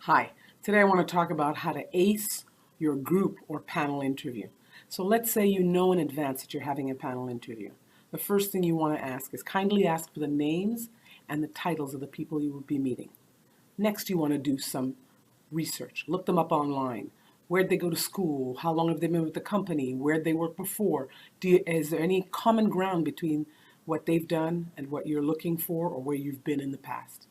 Hi, today I want to talk about how to ace your group or panel interview. So let's say you know in advance that you're having a panel interview. The first thing you want to ask is kindly ask for the names and the titles of the people you will be meeting. Next, you want to do some research. Look them up online. Where'd they go to school? How long have they been with the company? Where'd they work before? Is there any common ground between what they've done and what you're looking for or where you've been in the past?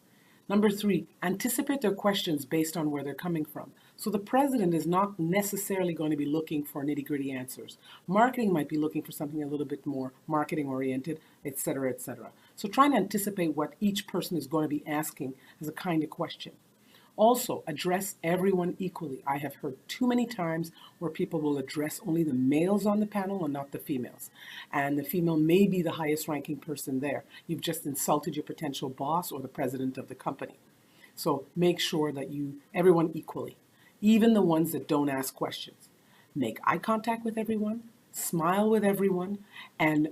Number three, anticipate their questions based on where they're coming from. So the president is not necessarily going to be looking for nitty-gritty answers. Marketing might be looking for something a little bit more marketing oriented, et cetera, et cetera. So try and anticipate what each person is going to be asking as a kind of question. Also, address everyone equally. I have heard too many times where people will address only the males on the panel and not the females. And the female may be the highest ranking person there. You've just insulted your potential boss or the president of the company. So make sure that everyone equally, even the ones that don't ask questions. Make eye contact with everyone, smile with everyone, and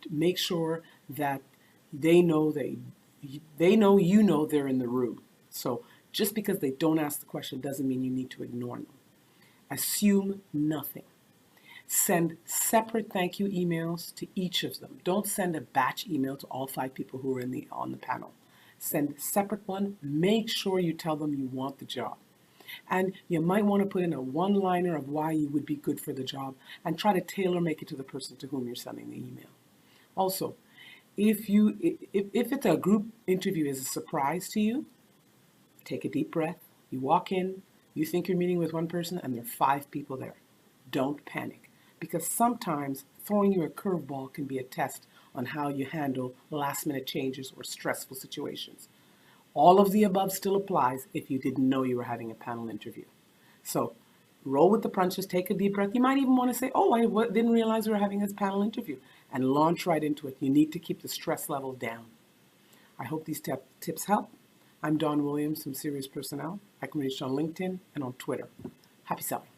make sure that they know you know they're in the room. So just because they don't ask the question doesn't mean you need to ignore them. Assume nothing. Send separate thank you emails to each of them. Don't send a batch email to all 5 people who are on the panel. Send a separate one. Make sure you tell them you want the job. And you might want to put in a one-liner of why you would be good for the job and try to tailor make it to the person to whom you're sending the email. Also, if it's a group interview is a surprise to you, take a deep breath. You walk in, you think you're meeting with one person, and there are 5 people there. Don't panic, because sometimes throwing you a curveball can be a test on how you handle last-minute changes or stressful situations. All of the above still applies if you didn't know you were having a panel interview. So roll with the punches, take a deep breath. You might even want to say, oh, I didn't realize we were having this panel interview, and launch right into it. You need to keep the stress level down. I hope these tips help. I'm Don Williams from Serious Personnel. I can reach on LinkedIn and on Twitter. Happy selling.